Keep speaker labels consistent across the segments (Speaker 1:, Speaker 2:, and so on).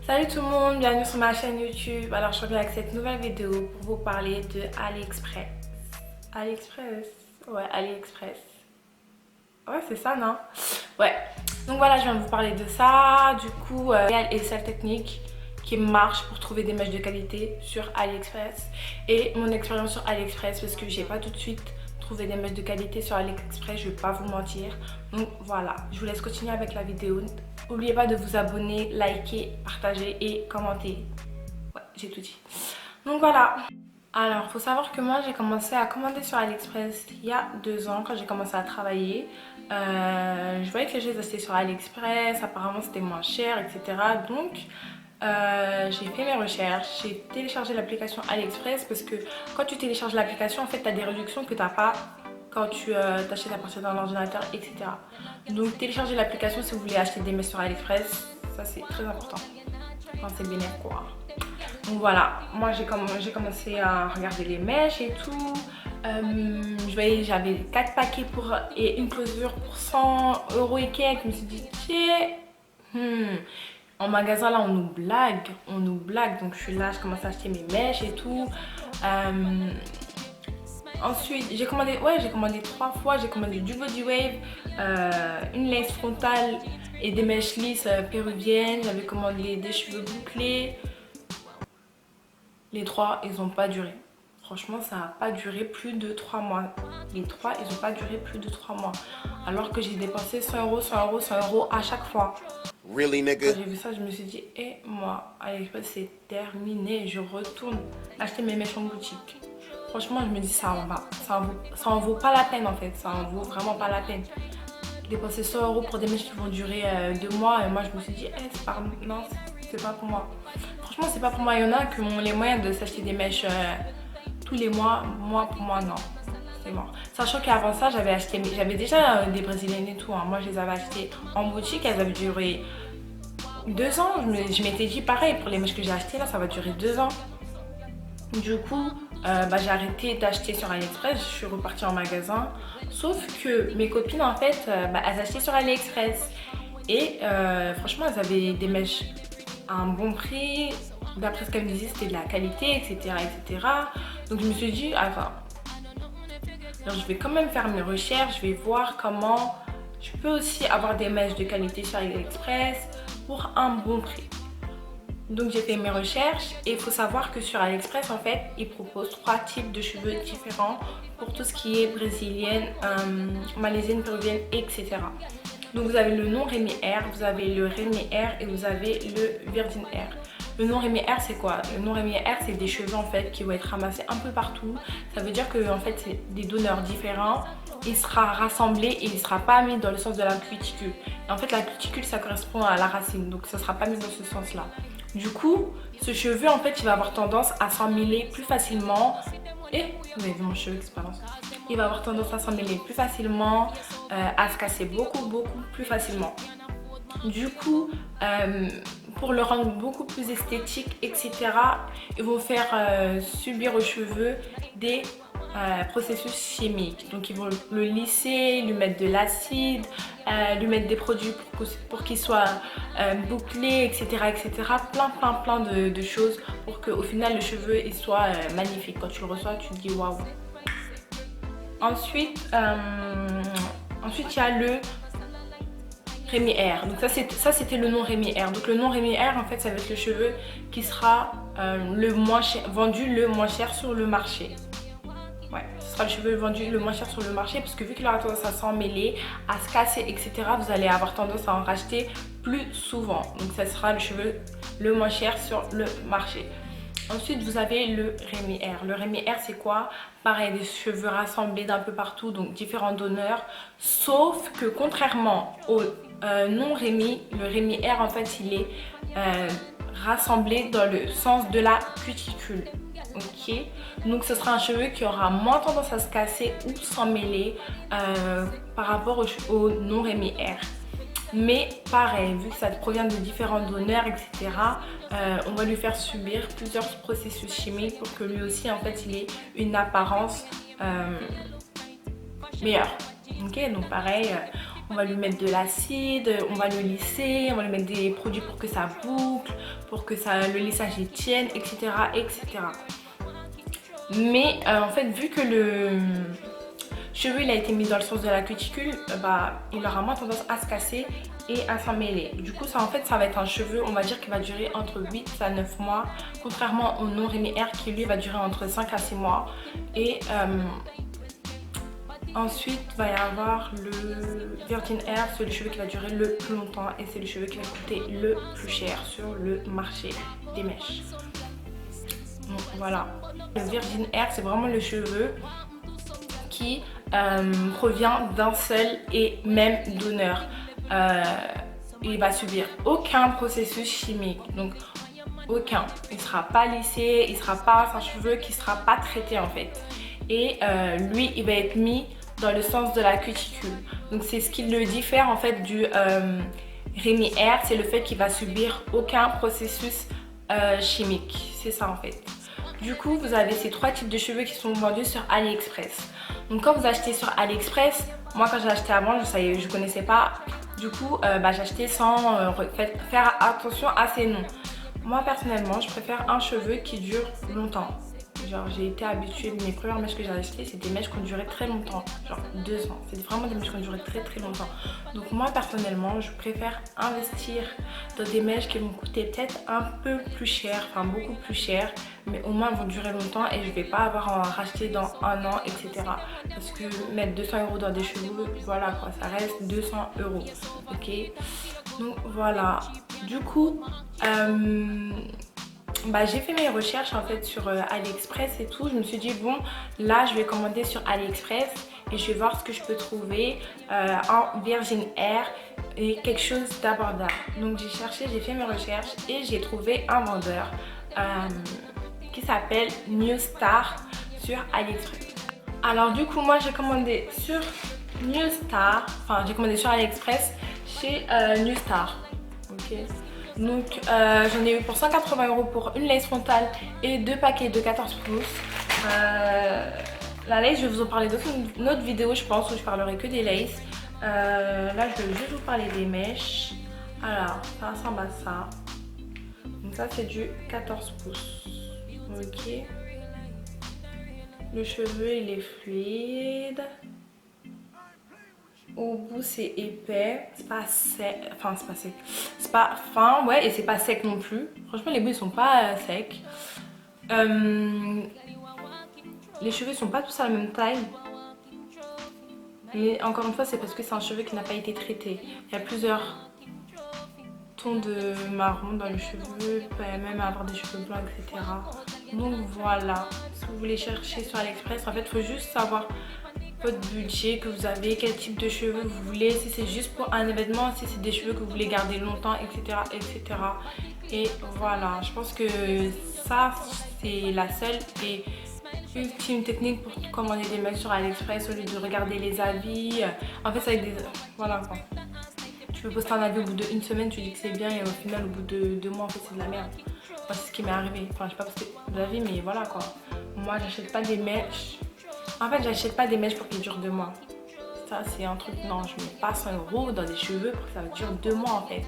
Speaker 1: Salut tout le monde, bienvenue sur ma chaîne YouTube. Alors je reviens avec cette nouvelle vidéo pour vous parler de AliExpress. AliExpress? Ouais, AliExpress. Ouais, c'est ça, non? Ouais. Donc voilà, je viens de vous parler de ça. Du coup, et cette technique qui marche pour trouver des mèches de qualité sur AliExpress. Et mon expérience sur AliExpress, parce que j'ai pas tout de suite trouvé des mèches de qualité sur AliExpress, je vais pas vous mentir. Donc voilà, je vous laisse continuer avec la vidéo. N'oubliez pas de vous abonner, liker, partager et commenter. Ouais, j'ai tout dit. Donc voilà. Alors, faut savoir que moi, j'ai commencé à commander sur AliExpress il y a 2 ans quand j'ai commencé à travailler. Je voyais que les choses achetaient sur AliExpress, apparemment c'était moins cher, etc. Donc, j'ai fait mes recherches, j'ai téléchargé l'application AliExpress parce que quand tu télécharges l'application, en fait, tu as des réductions que tu n'as pas quand tu t'achètes à partir d'un ordinateur, etc. Donc téléchargez l'application si vous voulez acheter des mèches sur AliExpress, ça c'est très important. Enfin, c'est bénéfique quoi. Donc voilà, moi j'ai commencé à regarder les mèches et tout. Je voyais j'avais 4 paquets et une closure pour 100 € et quelques. Je me suis dit tiens, en magasin là on nous blague. Donc je suis là, je commence à acheter mes mèches et tout. Ensuite, j'ai commandé 3 fois. J'ai commandé du body wave, une lace frontale et des mèches lisses péruviennes. J'avais commandé des cheveux bouclés. Les 3, ils n'ont pas duré. Franchement, ça n'a pas duré plus de 3 mois. Les 3, ils n'ont pas duré plus de 3 mois. Alors que j'ai dépensé 100 €, 100 €, 100 € à chaque fois.
Speaker 2: Really, nigga?
Speaker 1: Quand j'ai vu ça, je me suis dit, moi, AliExpress, c'est terminé. Je retourne acheter mes mèches en boutique. Franchement, je me dis ça en vaut pas la peine en fait, ça en vaut vraiment pas la peine. Dépenser 100 € pour des mèches qui vont durer 2 mois et moi je me suis dit, non, c'est pas pour moi. Franchement, c'est pas pour moi. Il y en a qui ont les moyens de s'acheter des mèches tous les mois. Moi, pour moi, non. C'est mort. Sachant qu'avant ça, j'avais déjà des brésiliennes et tout. Hein. Moi, je les avais achetées en boutique, elles avaient duré 2 ans. Je m'étais dit pareil pour les mèches que j'ai achetées là, ça va durer 2 ans. Du coup, j'ai arrêté d'acheter sur AliExpress, je suis repartie en magasin. Sauf que mes copines, en fait, elles achetaient sur AliExpress. Et franchement, elles avaient des mèches à un bon prix. D'après ce qu'elles me disaient, c'était de la qualité, etc., etc. Donc je me suis dit, attends, alors, je vais quand même faire mes recherches, je vais voir comment je peux aussi avoir des mèches de qualité sur AliExpress pour un bon prix. Donc j'ai fait mes recherches et il faut savoir que sur AliExpress en fait ils proposent 3 types de cheveux différents pour tout ce qui est brésilienne, malaisienne, péruvienne, etc. Donc vous avez le non Rémi Air, vous avez le Rémi Air et vous avez le Virgin Air. Le non Rémi Air c'est quoi? Le non Rémi Air c'est des cheveux en fait qui vont être ramassés un peu partout. Ça veut dire que en fait c'est des donneurs différents. Il sera rassemblé et il ne sera pas mis dans le sens de la cuticule. Et en fait la cuticule ça correspond à la racine donc ça ne sera pas mis dans ce sens là. Du coup, ce cheveu, en fait, il va avoir tendance à s'emmêler plus facilement. Et vous avez vu mon cheveu, l'expérience. Il va avoir tendance à s'emmêler plus facilement, à se casser beaucoup plus facilement. Du coup, pour le rendre beaucoup plus esthétique, etc., ils vont faire subir aux cheveux des processus chimiques. Donc ils vont le lisser, lui mettre de l'acide, lui mettre des produits pour qu'il soit bouclé, etc., etc. Plein de choses pour qu'au final le cheveu il soit magnifique. Quand tu le reçois, tu te dis waouh. Ensuite, il y a le Rémi Air. Donc ça c'était le non Rémi Air. Donc le non Rémi Air en fait ça va être le cheveu qui sera vendu le moins cher sur le marché. Ouais, ce sera le cheveu vendu le moins cher sur le marché parce que vu qu'il aura tendance à s'emmêler, à se casser, etc., vous allez avoir tendance à en racheter plus souvent. Donc ça sera le cheveu le moins cher sur le marché. Ensuite, vous avez le Rémi Air. Le Rémi Air, c'est quoi? Pareil, des cheveux rassemblés d'un peu partout, donc différents donneurs. Sauf que contrairement au non Rémi, le Rémi Air, en fait, il est rassemblé dans le sens de la cuticule. Ok, donc ce sera un cheveu qui aura moins tendance à se casser ou s'emmêler par rapport au non Rémi Air. Mais pareil, vu que ça provient de différents donneurs, etc., on va lui faire subir plusieurs processus chimiques pour que lui aussi, en fait, il ait une apparence meilleure. Ok, donc pareil, on va lui mettre de l'acide, on va le lisser, on va lui mettre des produits pour que ça boucle, pour que le lissage y tienne, etc. etc. Mais en fait, vu que le cheveu il a été mis dans le sens de la cuticule, il aura moins tendance à se casser et à s'en mêler. Du coup, ça en fait, ça va être un cheveu, on va dire, qui va durer entre 8 à 9 mois, contrairement au non Rémi Air qui lui va durer entre 5 à 6 mois. Et ensuite, il va y avoir le Virgin Air, c'est le cheveu qui va durer le plus longtemps et c'est le cheveu qui va coûter le plus cher sur le marché des mèches. Donc voilà, le Virgin Air, c'est vraiment le cheveu qui provient d'un seul et même donneur. Il va subir aucun processus chimique, donc aucun. Il ne sera pas lissé, il sera pas, c'est un cheveu qui ne sera pas traité en fait. Et lui, il va être mis dans le sens de la cuticule. Donc c'est ce qui le diffère en fait du Rémi Air, c'est le fait qu'il va subir aucun processus chimique. C'est ça en fait. Du coup, vous avez ces 3 types de cheveux qui sont vendus sur AliExpress. Donc quand vous achetez sur AliExpress, moi quand j'ai acheté avant, je connaissais pas. Du coup, j'ai acheté sans faire attention à ces noms. Moi personnellement, je préfère un cheveu qui dure longtemps. Genre j'ai été habituée, mes premières mèches que j'ai achetées, c'est des mèches qui ont duré très longtemps, genre 2 ans. C'est vraiment des mèches qui ont duré très très longtemps. Donc moi personnellement, je préfère investir dans des mèches qui vont coûter peut-être un peu plus cher, enfin beaucoup plus cher, mais au moins elles vont durer longtemps et je vais pas avoir à en racheter dans 1 an, etc. Parce que mettre 200 € dans des cheveux, voilà quoi, ça reste 200 €. Ok, donc voilà. Du coup, j'ai fait mes recherches en fait sur AliExpress et tout. Je me suis dit bon, là je vais commander sur AliExpress et je vais voir ce que je peux trouver en Virgin Air et quelque chose d'abordable. Donc j'ai cherché, j'ai fait mes recherches et j'ai trouvé un vendeur qui s'appelle New Star sur AliExpress. Alors du coup moi j'ai commandé sur New Star, enfin j'ai commandé sur AliExpress chez New Star. Ok. Donc j'en ai eu pour 180 € pour une lace frontale et 2 paquets de 14 pouces. La lace, je vais vous en parler dans une autre vidéo je pense où je parlerai que des laces. Là je vais juste vous parler des mèches. Alors ça ressemble à ça. Donc ça c'est du 14 pouces. Ok. Le cheveu il est fluide. Au bout c'est épais, c'est pas sec, enfin c'est pas sec, c'est pas fin, ouais, et c'est pas sec non plus. Franchement les bouts ils sont pas secs. Les cheveux sont pas tous à la même taille. Mais encore une fois c'est parce que c'est un cheveu qui n'a pas été traité. Il y a plusieurs tons de marron dans le cheveu, il peut même avoir des cheveux blancs, etc. Donc voilà, si vous voulez chercher sur AliExpress, en fait il faut juste savoir votre budget que vous avez, quel type de cheveux vous voulez, si c'est juste pour un événement, si c'est des cheveux que vous voulez garder longtemps, etc. etc. Et voilà, je pense que ça c'est la seule et ultime technique pour commander des mèches sur AliExpress au lieu de regarder les avis. En fait, ça avec des... Voilà quoi. Tu peux poster un avis au bout d'une semaine, tu dis que c'est bien et au final au bout de 2 mois en fait c'est de la merde. Enfin, c'est ce qui m'est arrivé. Enfin, j'ai pas posté d'avis mais voilà quoi. Moi j'achète pas des mèches. En fait, j'achète pas des mèches pour qu'ils durent 2 mois. Ça, c'est un truc, non, je mets pas 100 € dans des cheveux pour que ça dure 2 mois en fait.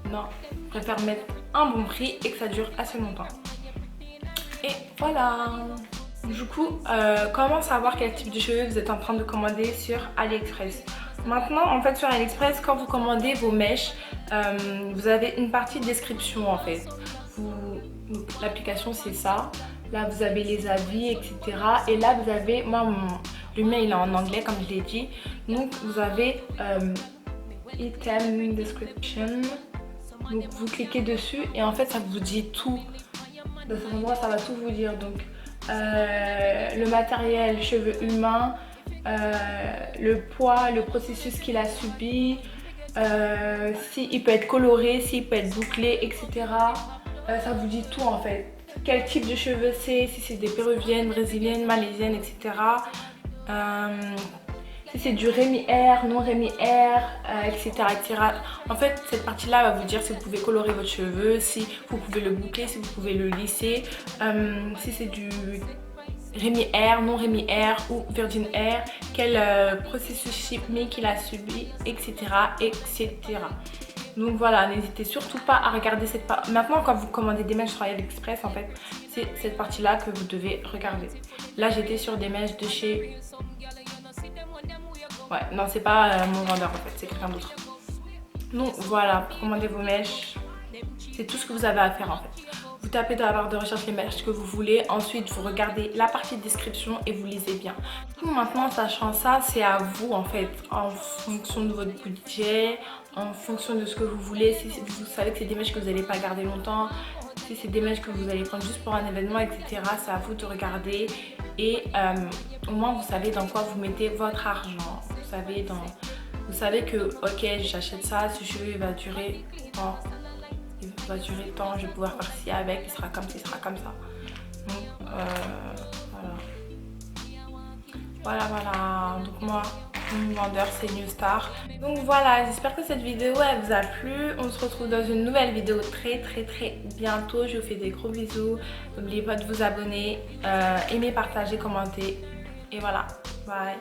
Speaker 1: Non, je préfère mettre un bon prix et que ça dure assez longtemps. Et voilà. Du coup, comment savoir quel type de cheveux vous êtes en train de commander sur AliExpress? Maintenant, en fait, sur AliExpress, quand vous commandez vos mèches, vous avez une partie de description en fait. L'application, c'est ça. Là, vous avez les avis, etc. Et là, vous avez, le mien, il est en anglais, comme je l'ai dit. Donc, vous avez Item Description. Donc, vous cliquez dessus et en fait, ça vous dit tout. Dans cet endroit, ça va tout vous dire. Donc, le matériel, cheveux humains, le poids, le processus qu'il a subi, s'il peut être coloré, s'il peut être bouclé, etc. Ça vous dit tout en fait. Quel type de cheveux c'est, si c'est des péruviennes, brésiliennes, malaisiennes, etc. Si c'est du Rémi Air, non Rémi Air, etc., etc. En fait, cette partie-là va vous dire si vous pouvez colorer votre cheveu, si vous pouvez le boucler, si vous pouvez le lisser. Si c'est du Rémi Air, non Rémi Air ou Virgin Air, quel processus chimique il a subi, etc. etc. Donc voilà, n'hésitez surtout pas à regarder cette partie. Maintenant, quand vous commandez des mèches sur AliExpress, en fait, c'est cette partie-là que vous devez regarder. Là, j'étais sur des mèches de chez... Ouais, non, c'est pas mon vendeur, en fait, c'est quelqu'un d'autre. Donc voilà, pour commander vos mèches, c'est tout ce que vous avez à faire, en fait. Vous tapez dans la barre de recherche les mèches que vous voulez. Ensuite, vous regardez la partie description et vous lisez bien. Donc maintenant, sachant ça, c'est à vous en fait, en fonction de votre budget, en fonction de ce que vous voulez. Si vous savez que c'est des mèches que vous n'allez pas garder longtemps, si c'est des mèches que vous allez prendre juste pour un événement, etc. C'est à vous de regarder. Et au moins, vous savez dans quoi vous mettez votre argent. Vous savez que, ok, j'achète ça, ce cheveu il va durer tant. Il va durer tant, je vais pouvoir faire ci avec, il sera comme ça, il sera comme ça. Donc voilà. Donc moi, mon vendeur c'est New Star. Donc voilà, j'espère que cette vidéo elle vous a plu. On se retrouve dans une nouvelle vidéo très bientôt. Je vous fais des gros bisous. N'oubliez pas de vous abonner, aimer, partager, commenter. Et voilà, bye.